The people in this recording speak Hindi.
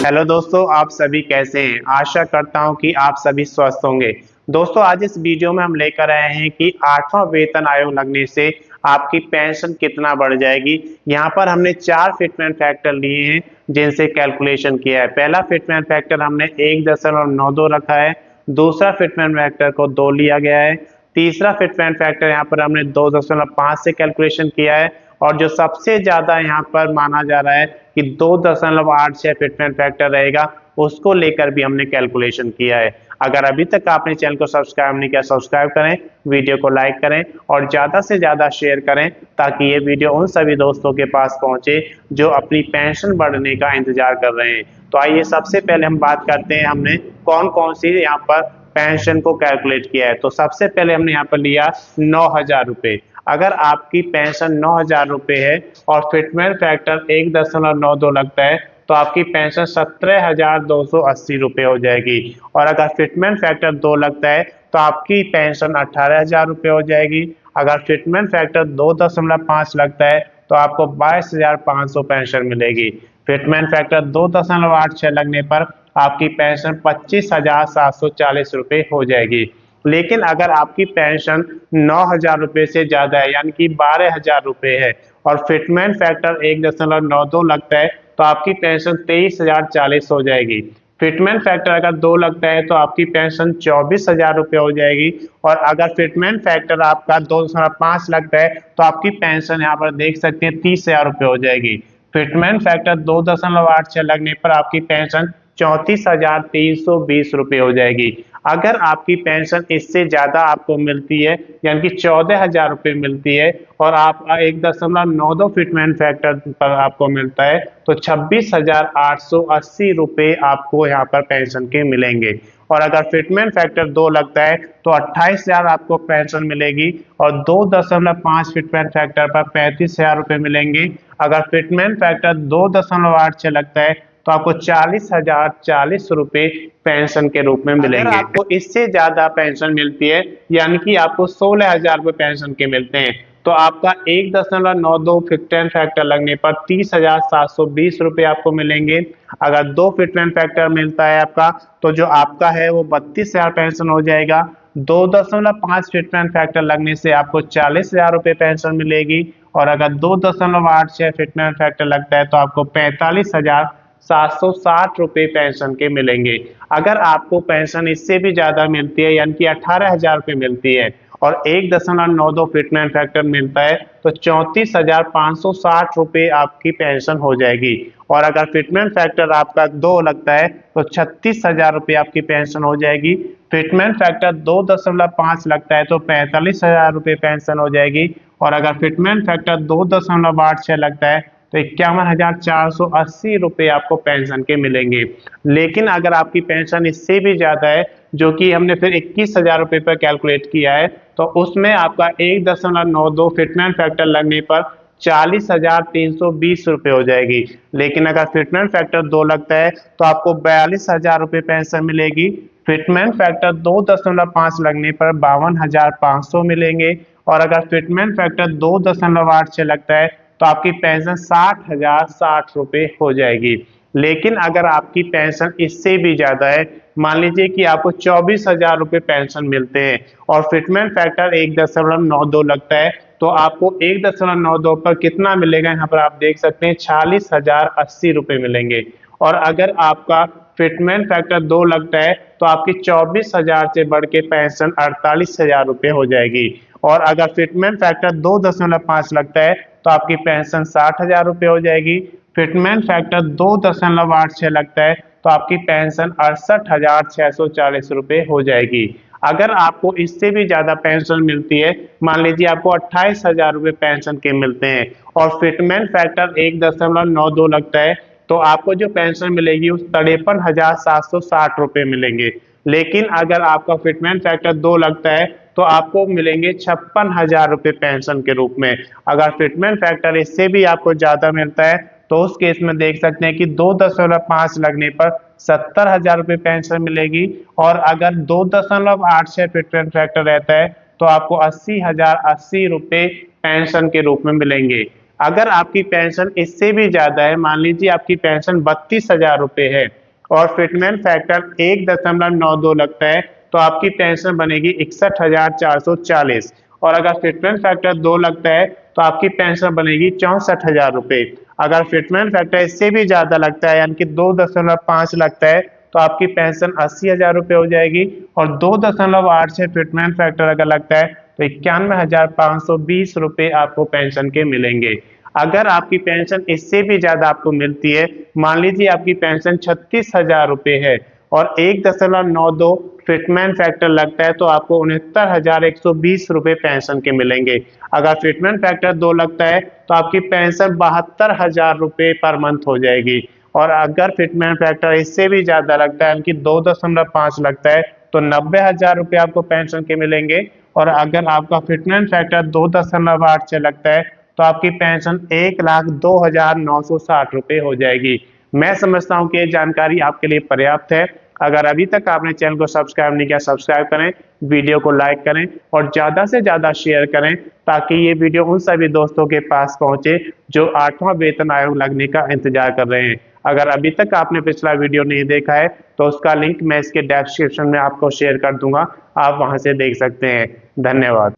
हेलो दोस्तों, आप सभी कैसे हैं। आशा करता हूं कि आप सभी स्वस्थ होंगे। दोस्तों, आज इस वीडियो में हम लेकर आए हैं कि 8वां वेतन आयोग लगने से आपकी पेंशन कितना बढ़ जाएगी। यहाँ पर हमने 4 फिटमेंट फैक्टर लिए हैं जिनसे कैलकुलेशन किया है। पहला फिटमेंट फैक्टर हमने 1.92 रखा है। दूसरा फिटमेंट फैक्टर को 2 लिया गया है। तीसरा फिटमेंट फैक्टर यहाँ पर हमने 2.5 से कैलकुलेशन किया है। और जो सबसे ज्यादा यहाँ पर माना जा रहा है कि 2.86 फिटमेंट फैक्टर रहेगा, उसको लेकर भी हमने कैलकुलेशन किया है। अगर अभी तक आपने चैनल को सब्सक्राइब नहीं किया, सब्सक्राइब करें, वीडियो को लाइक करें और ज्यादा से ज्यादा शेयर करें ताकि ये वीडियो उन सभी दोस्तों के पास पहुंचे जो अपनी पेंशन बढ़ने का इंतजार कर रहे हैं। तो आइए सबसे पहले हम बात करते हैं हमने कौन कौन सी यहाँ पर पेंशन को कैलकुलेट किया है। तो सबसे पहले हमने यहाँ पर लिया 9,000 रुपये। अगर आपकी पेंशन 9,000 रुपये है और फिटमेंट फैक्टर 1.92 लगता है तो आपकी पेंशन 17,280 रुपये हो जाएगी। और अगर फिटमेंट फैक्टर 2 लगता है तो आपकी पेंशन 18,000 रुपये हो जाएगी। अगर फिटमेंट फैक्टर 2.5 लगता है तो आपको 22,500 पेंशन मिलेगी। फिटमेंट फैक्टर 2.86 लगने पर आपकी पेंशन 25,740 रुपये हो जाएगी। लेकिन अगर आपकी पेंशन 9,000 रुपये से ज्यादा है यानी कि 12,000 रुपये है और फिटमेंट फैक्टर 1.92 लगता है तो आपकी पेंशन 23,040 हो जाएगी। फिटमेंट फैक्टर अगर 2 लगता है तो आपकी पेंशन 24,000 रुपये हो जाएगी। और अगर फिटमेंट फैक्टर आपका 2.5 लगता है तो आपकी पेंशन यहाँ पर देख सकते हैं 30,000 रुपये हो जाएगी। फिटमेंट फैक्टर 2.86 लगने पर आपकी पेंशन 34,320 रुपये हो जाएगी। अगर आपकी पेंशन इससे ज्यादा आपको मिलती है यानी कि 14,000 रुपये मिलती है और आप 1.92 फिटमेंट फैक्टर पर आपको मिलता है तो 26,880 रुपये आपको यहाँ पर पेंशन के मिलेंगे। और अगर फिटमेंट फैक्टर 2 लगता है तो 28,000 आपको पेंशन मिलेगी और 2.5 फिटमेंट फैक्टर पर 35,000 रुपये मिलेंगे। अगर फिटमेंट फैक्टर 2.86 लगता है तो आपको 40,040 रुपये पेंशन के रूप में मिलेंगे। अगर आपको इससे ज्यादा पेंशन मिलती है यानी कि आपको 16,000 रुपये पेंशन के मिलते हैं तो आपका 1.92 फिटमेंट फैक्टर लगने पर 30,720 रुपये आपको मिलेंगे। अगर 2 फिटमेंट फैक्टर मिलता है आपका तो जो आपका है वो 32,000 पेंशन हो जाएगा। 2.5 फिटमेंट फैक्टर लगने से आपको 40,000 रुपये पेंशन मिलेगी। और अगर 2.86 फिटमेंट फैक्टर लगता है तो आपको 45,760 रुपये पेंशन के मिलेंगे। अगर आपको पेंशन इससे भी ज्यादा मिलती है यानी कि 18,000 रुपये मिलती है और 1.92 फिटमेंट फैक्टर मिलता है तो 34,560 रुपये आपकी पेंशन हो जाएगी। और अगर फिटमेंट फैक्टर आपका 2 लगता है तो 36,000 रुपये आपकी पेंशन हो जाएगी। फिटमेंट फैक्टर 2.5 लगता है तो 45,000 रुपये पेंशन हो जाएगी। और अगर फिटमेंट फैक्टर 2.86 लगता है तो 51,480 रुपये आपको पेंशन के मिलेंगे। लेकिन अगर आपकी पेंशन इससे भी ज्यादा है जो कि हमने फिर 21,000 रुपये पर कैलकुलेट किया है तो उसमें आपका 1.92 फिटमेंट फैक्टर लगने पर 40,320 रुपये हो जाएगी। लेकिन अगर फिटमेंट फैक्टर 2 लगता है तो आपको 42,000 रुपये पेंशन मिलेगी। फिटमेंट फैक्टर 2.5 लगने पर 52,500 मिलेंगे। और अगर फिटमेंट फैक्टर 2.86 लगता है तो आपकी पेंशन 60,060 रुपये हो जाएगी। लेकिन अगर आपकी पेंशन इससे भी ज्यादा है, मान लीजिए कि आपको 24,000 रुपये पेंशन मिलते हैं और फिटमेंट फैक्टर 1.92 लगता है तो आपको 1.92 पर कितना मिलेगा यहाँ पर आप देख सकते हैं 46,080 रुपये मिलेंगे। और अगर आपका फिटमेंट फैक्टर 2 लगता है तो आपकी 24,000 से बढ़ के पेंशन 48,000 रुपये हो जाएगी। और अगर फिटमेंट फैक्टर 2.5 लगता है तो आपकी पेंशन 60,000 रुपये हो जाएगी। फिटमेंट फैक्टर 2.86 लगता है तो आपकी पेंशन 68,640 रुपये हो जाएगी। अगर आपको इससे भी ज्यादा पेंशन मिलती है, मान लीजिए आपको 28,000 रुपये पेंशन के मिलते हैं और फिटमेंट फैक्टर 1.92 लगता है तो आपको जो पेंशन मिलेगी उस 53,760 रुपये मिलेंगे। लेकिन अगर आपका फिटमेंट फैक्टर 2 लगता है तो आपको मिलेंगे 56,000 रुपये पेंशन के रूप में। अगर फिटमेंट फैक्टर इससे भी आपको ज्यादा मिलता है तो उस केस में देख सकते हैं कि 2.5 लगने पर 70,000 रुपये पेंशन मिलेगी। और अगर 2.86 फिटमेंट फैक्टर रहता है तो आपको 80,080 रुपये पेंशन के रूप में मिलेंगे। अगर आपकी पेंशन इससे भी ज्यादा है, मान लीजिए आपकी पेंशन 32,000 रुपये है और फिटमेंट फैक्टर 1.92 लगता है, तो आपकी पेंशन बनेगी 61,440। और अगर फिटमेंट फैक्टर 2 लगता है तो आपकी पेंशन बनेगी 64,000 रुपये। अगर फिटमेंट फैक्टर इससे भी ज्यादा लगता है यानी कि 2.5 लगता है तो आपकी पेंशन 80,000 रुपये हो जाएगी। और 2.8 से फिटमेंट फैक्टर अगर लगता है तो 91,520 रुपये आपको पेंशन के मिलेंगे। अगर आपकी पेंशन इससे भी ज्यादा आपको मिलती है, मान लीजिए आपकी पेंशन 36,000 रुपये है और 1.92 फिटमेंट फैक्टर लगता है तो आपको 69,120 रुपये पेंशन के मिलेंगे। अगर फिटमेंट फैक्टर 2 लगता है तो आपकी पेंशन 72,000 रुपये पर मंथ हो जाएगी। और अगर फिटमेंट फैक्टर इससे भी ज्यादा लगता है यानी कि 2.5 लगता है तो 90,000 रुपये आपको पेंशन के मिलेंगे। और अगर आपका फिटमेंट फैक्टर 2.8 से लगता है तो आपकी पेंशन 1,02,960 रुपये हो जाएगी। मैं समझता हूं कि ये जानकारी आपके लिए पर्याप्त है। अगर अभी तक आपने चैनल को सब्सक्राइब नहीं किया, सब्सक्राइब करें, वीडियो को लाइक करें और ज्यादा से ज्यादा शेयर करें ताकि ये वीडियो उन सभी दोस्तों के पास पहुंचे जो 8वां वेतन आयोग लगने का इंतजार कर रहे हैं। अगर अभी तक आपने पिछला वीडियो नहीं देखा है तो उसका लिंक मैं इसके डिस्क्रिप्शन में आपको शेयर कर दूंगा, आप वहां से देख सकते हैं। धन्यवाद।